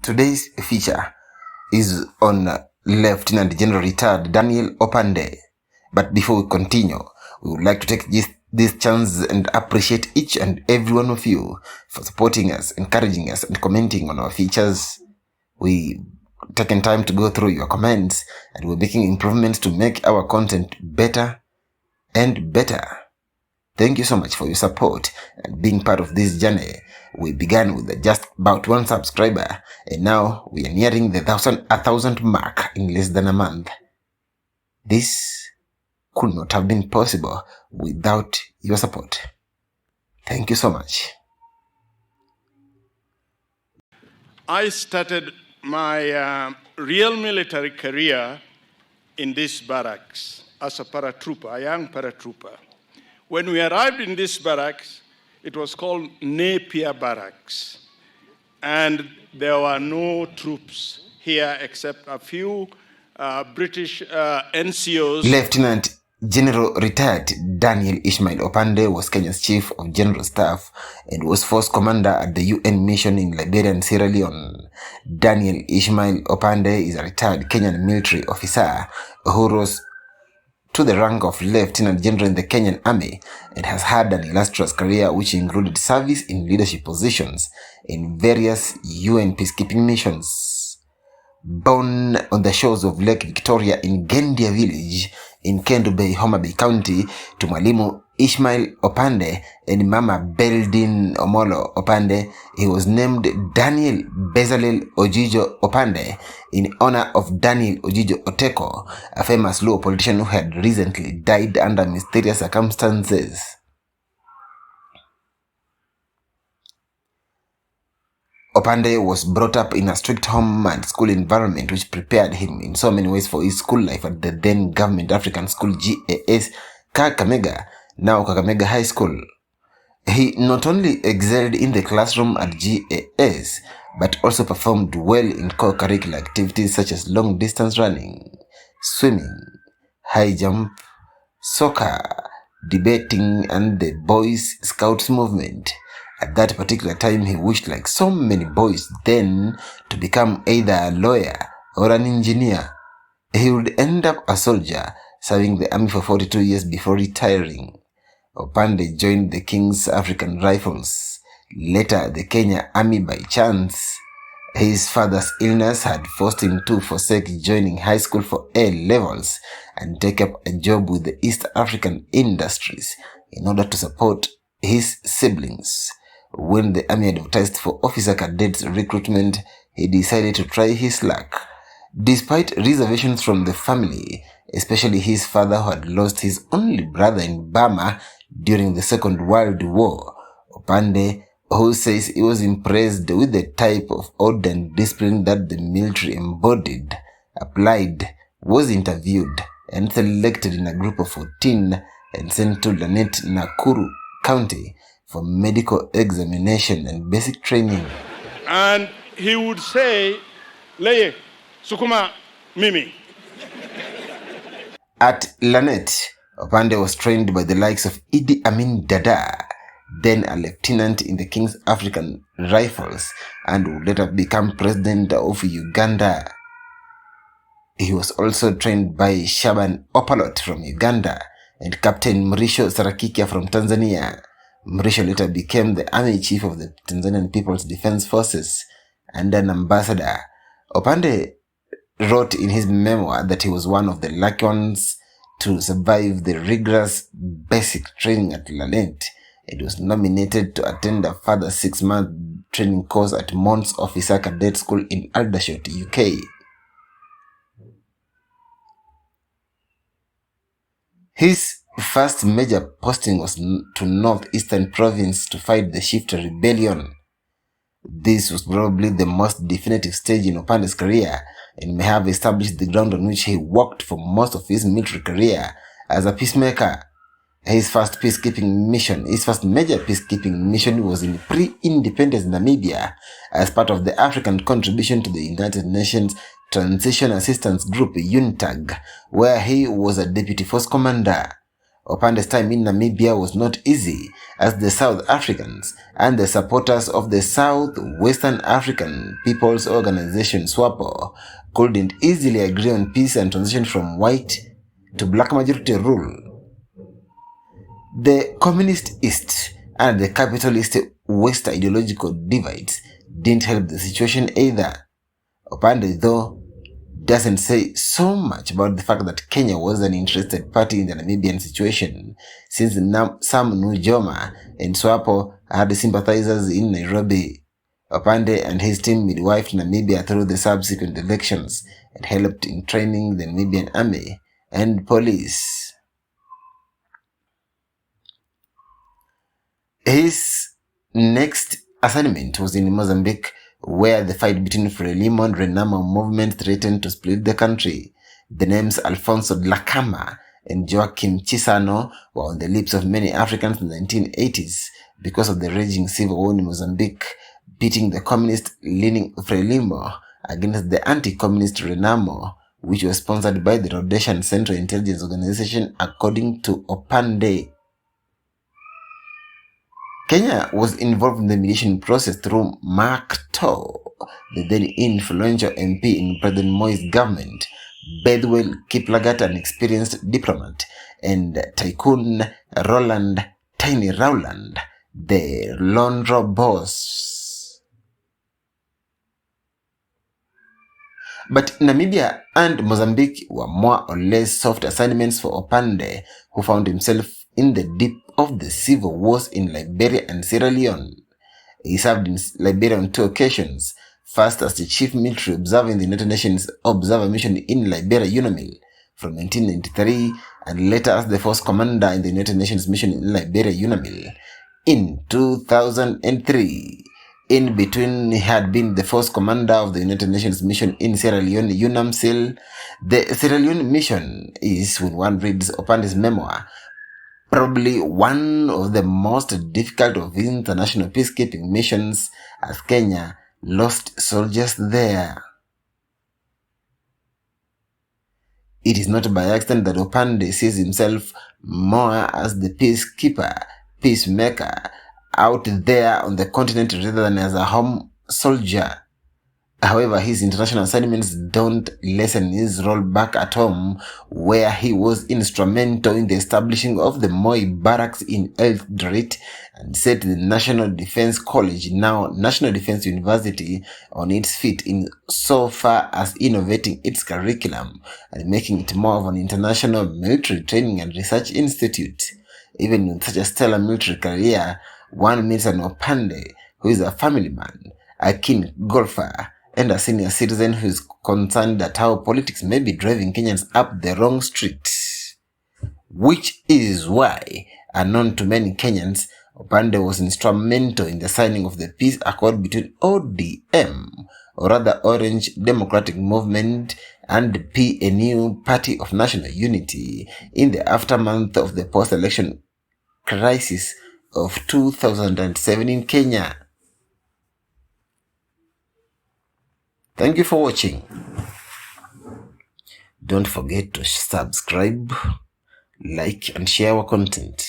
Today's feature is on Lieutenant General Retired Daniel Opande. But before we continue, we would like to take this chance and appreciate each and every one of you for supporting us, encouraging us, and commenting on our features. We've taken time to go through your comments, and we're making improvements to make our content better and better. Thank you so much for your support and being part of this journey. We began with just about 1 subscriber, and now we are nearing the 1,000 mark in less than a month. This could not have been possible without your support. Thank you so much. I started my real military career in this barracks as a paratrooper, a young paratrooper. When we arrived in this barracks, it was called Napier Barracks. And there were no troops here except a few British NCOs. Lieutenant General Retired Daniel Ishmael Opande was Kenya's Chief of General Staff and was Force Commander at the UN mission in Liberia and Sierra Leone. Daniel Ishmael Opande is a retired Kenyan military officer who rose to the rank of Lieutenant General in the Kenyan Army and has had an illustrious career which included service in leadership positions in various UN peacekeeping missions. Born on the shores of Lake Victoria in Gendia village in Kendu Bay, Homa Bay County, to Mwalimu Ishmael Opande and Mama Beldin Omolo Opande, he was named Daniel Bezalel Ojijo Opande in honor of Daniel Ojijo Oteko, a famous Luo politician who had recently died under mysterious circumstances. Opande was brought up in a strict home and school environment which prepared him in so many ways for his school life at the then government African school GAS Kakamega, now Kakamega High School. He not only excelled in the classroom at GAS, but also performed well in co-curricular activities such as long distance running, swimming, high jump, soccer, debating, and the Boys Scouts movement. At that particular time, he wished, like so many boys then, to become either a lawyer or an engineer. He would end up a soldier, serving the army for 42 years before retiring. Opande joined the King's African Rifles, later the Kenya Army by chance. His father's illness had forced him to forsake joining high school for A levels and take up a job with the East African Industries in order to support his siblings. When the army advertised for officer cadets recruitment, he decided to try his luck. Despite reservations from the family, especially his father who had lost his only brother in Burma during the Second World War, Opande, who says he was impressed with the type of order and discipline that the military embodied, applied, was interviewed, and selected in a group of 14 and sent to Lanet, Nakuru County for medical examination and basic training. And he would say, Leye, Sukuma Mimi. At Lanet, Opande was trained by the likes of Idi Amin Dada, then a lieutenant in the King's African Rifles, and would later become president of Uganda. He was also trained by Shaban Opalot from Uganda and Captain Mrisho Sarakikia from Tanzania. Mrisho later became the army chief of the Tanzanian People's Defense Forces and an ambassador. Opande wrote in his memoir that he was one of the lucky ones to survive the rigorous basic training at Lanet. It was nominated to attend a further 6-month training course at Mons Officer Cadet School in Aldershot, UK. His first major posting was to Northeastern Province to fight the Shifter Rebellion. This was probably the most definitive stage in Opande's career and may have established the ground on which he worked for most of his military career as a peacemaker. His first major peacekeeping mission was in pre-independence Namibia as part of the African contribution to the United Nations Transition Assistance Group, UNTAG, where he was a deputy force commander. Opande's time in Namibia was not easy, as the South Africans and the supporters of the South-Western African People's Organization SWAPO couldn't easily agree on peace and transition from white to black majority rule. The Communist East and the capitalist West ideological divides didn't help the situation either. Opande, though, doesn't say so much about the fact that Kenya was an interested party in the Namibian situation, since Sam Nujoma and SWAPO had sympathizers in Nairobi. Opande and his team midwifed Namibia through the subsequent elections and helped in training the Namibian army and police. His next assignment was in Mozambique, where the fight between Frelimo and Renamo movement threatened to split the country. The names Alfonso Dhlakama and Joaquim Chissano were on the lips of many Africans in the 1980s because of the raging civil war in Mozambique, pitting the communist-leaning Frelimo against the anti-communist Renamo, which was sponsored by the Rhodesian Central Intelligence Organization, according to Opande. Kenya was involved in the mediation process through Mark Too, the then influential MP in President Moi's government, Bedwell Kiplagat, an experienced diplomat, and tycoon Roland Tiny Rowland, the Lonro boss. But Namibia and Mozambique were more or less soft assignments for Opande, who found himself in the deep of the civil wars in Liberia and Sierra Leone. He served in Liberia on 2 occasions, first as the chief military observer in the United Nations Observer Mission in Liberia, UNAMIL, from 1993, and later as the force commander in the United Nations Mission in Liberia, UNAMIL, in 2003. In between, he had been the force commander of the United Nations Mission in Sierra Leone, UNAMSIL. The Sierra Leone mission is, when one reads Opande's memoir, probably one of the most difficult of international peacekeeping missions, as Kenya lost soldiers there. It is not by accident that Opande sees himself more as the peacemaker out there on the continent rather than as a home soldier. However, his international assignments don't lessen his role back at home, where he was instrumental in the establishing of the Moi Barracks in Eldoret and set the National Defense College, now National Defense University, on its feet in so far as innovating its curriculum and making it more of an international military training and research institute. Even with such a stellar military career, one meets an Opande who is a family man, a keen golfer, and a senior citizen who is concerned at how politics may be driving Kenyans up the wrong street. Which is why, unknown to many Kenyans, Opande was instrumental in the signing of the peace accord between ODM, or rather Orange Democratic Movement, and the PNU, Party of National Unity, in the aftermath of the post-election crisis of 2007 in Kenya. Thank you for watching. Don't forget to subscribe, like, and share our content.